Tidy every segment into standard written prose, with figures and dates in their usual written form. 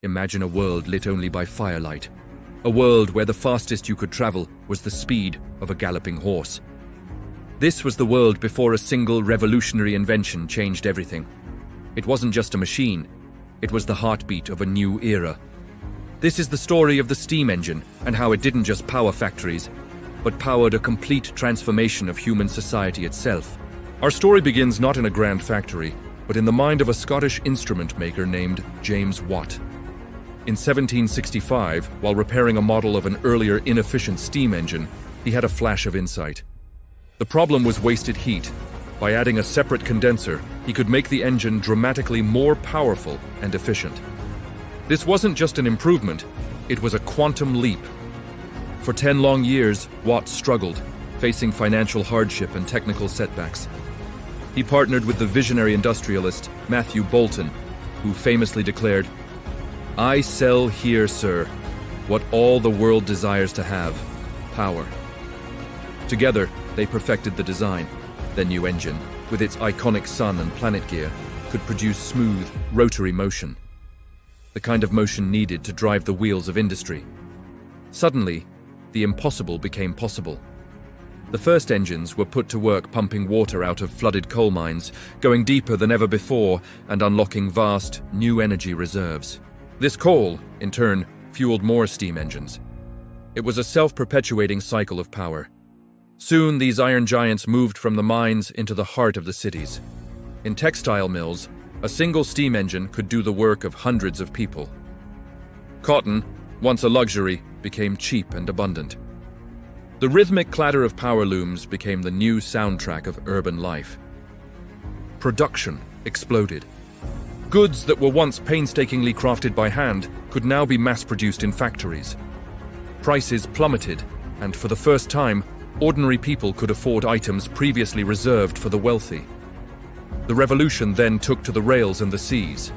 Imagine a world lit only by firelight. A world where the fastest you could travel was the speed of a galloping horse. This was the world before a single revolutionary invention changed everything. It wasn't just a machine, it was the heartbeat of a new era. This is the story of the steam engine and how it didn't just power factories, but powered a complete transformation of human society itself. Our story begins not in a grand factory, but in the mind of a Scottish instrument maker named James Watt. In 1765, while repairing a model of an earlier inefficient steam engine, he had a flash of insight. The problem was wasted heat. By adding a separate condenser, he could make the engine dramatically more powerful and efficient. This wasn't just an improvement, it was a quantum leap. For 10 long years, Watt struggled, facing financial hardship and technical setbacks. He partnered with the visionary industrialist Matthew Bolton, who famously declared, "I sell here, sir, what all the world desires to have, power." Together, they perfected the design. The new engine, with its iconic sun and planet gear, could produce smooth, rotary motion. The kind of motion needed to drive the wheels of industry. Suddenly, the impossible became possible. The first engines were put to work pumping water out of flooded coal mines, going deeper than ever before and unlocking vast, new energy reserves. This coal, in turn, fueled more steam engines. It was a self-perpetuating cycle of power. Soon, these iron giants moved from the mines into the heart of the cities. In textile mills, a single steam engine could do the work of hundreds of people. Cotton, once a luxury, became cheap and abundant. The rhythmic clatter of power looms became the new soundtrack of urban life. Production exploded. Goods that were once painstakingly crafted by hand could now be mass-produced in factories. Prices plummeted, and for the first time, ordinary people could afford items previously reserved for the wealthy. The revolution then took to the rails and the seas.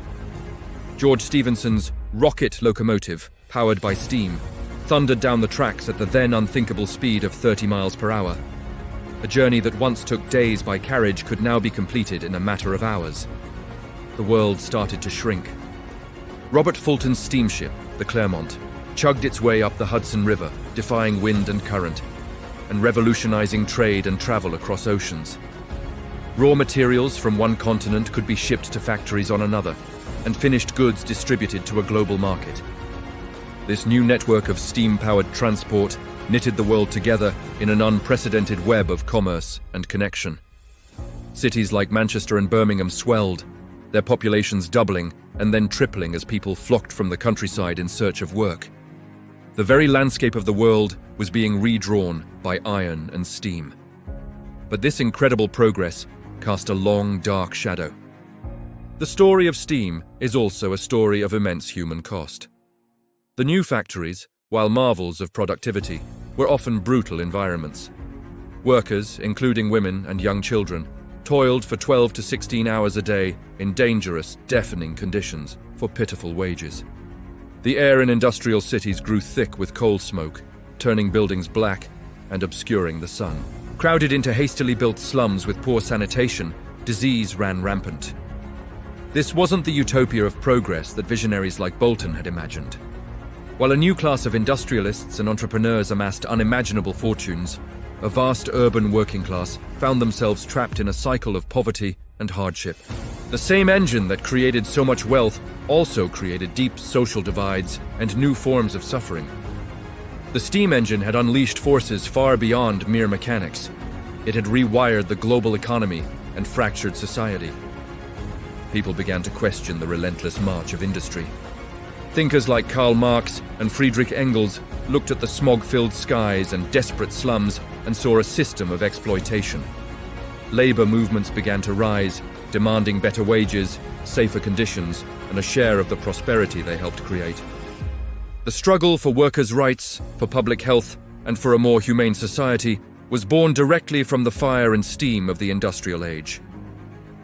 George Stephenson's rocket locomotive, powered by steam, thundered down the tracks at the then unthinkable speed of 30 miles per hour. A journey that once took days by carriage could now be completed in a matter of hours. The world started to shrink. Robert Fulton's steamship, the Clermont, chugged its way up the Hudson River, defying wind and current, and revolutionizing trade and travel across oceans. Raw materials from one continent could be shipped to factories on another, and finished goods distributed to a global market. This new network of steam-powered transport knitted the world together in an unprecedented web of commerce and connection. Cities like Manchester and Birmingham swelled, their populations doubling and then tripling as people flocked from the countryside in search of work. The very landscape of the world was being redrawn by iron and steam. But this incredible progress cast a long, dark shadow. The story of steam is also a story of immense human cost. The new factories, while marvels of productivity, were often brutal environments. Workers, including women and young children, toiled for 12 to 16 hours a day in dangerous, deafening conditions for pitiful wages. The air in industrial cities grew thick with coal smoke, turning buildings black and obscuring the sun. Crowded into hastily built slums with poor sanitation, disease ran rampant. This wasn't the utopia of progress that visionaries like Bolton had imagined. While a new class of industrialists and entrepreneurs amassed unimaginable fortunes, a vast urban working class found themselves trapped in a cycle of poverty and hardship. The same engine that created so much wealth also created deep social divides and new forms of suffering. The steam engine had unleashed forces far beyond mere mechanics. It had rewired the global economy and fractured society. People began to question the relentless march of industry. Thinkers like Karl Marx and Friedrich Engels looked at the smog-filled skies and desperate slums and saw a system of exploitation. Labor movements began to rise, demanding better wages, safer conditions, and a share of the prosperity they helped create. The struggle for workers' rights, for public health, and for a more humane society was born directly from the fire and steam of the industrial age.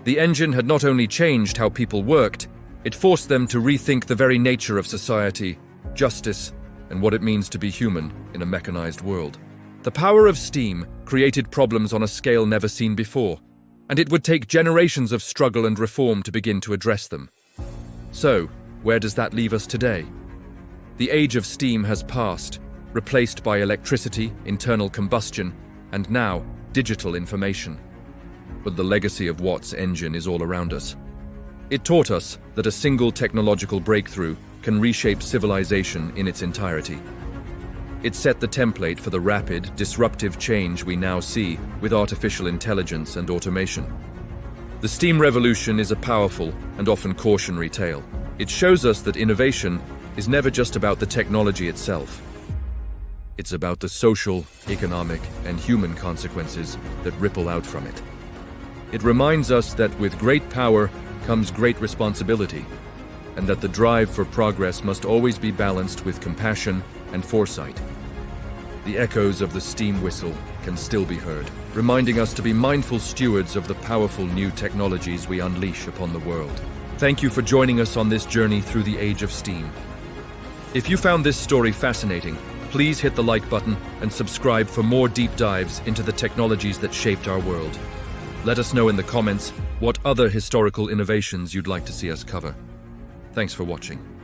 The engine had not only changed how people worked, it forced them to rethink the very nature of society, justice, and what it means to be human in a mechanized world. The power of steam created problems on a scale never seen before, and it would take generations of struggle and reform to begin to address them. So, where does that leave us today? The age of steam has passed, replaced by electricity, internal combustion, and now digital information. But the legacy of Watt's engine is all around us. It taught us that a single technological breakthrough can reshape civilization in its entirety. It set the template for the rapid, disruptive change we now see with artificial intelligence and automation. The steam revolution is a powerful and often cautionary tale. It shows us that innovation is never just about the technology itself. It's about the social, economic, and human consequences that ripple out from it. It reminds us that with great power comes great responsibility, and that the drive for progress must always be balanced with compassion and foresight. The echoes of the steam whistle can still be heard, reminding us to be mindful stewards of the powerful new technologies we unleash upon the world. Thank you for joining us on this journey through the age of steam. If you found this story fascinating, please hit the like button and subscribe for more deep dives into the technologies that shaped our world. Let us know in the comments what other historical innovations you'd like to see us cover. Thanks for watching.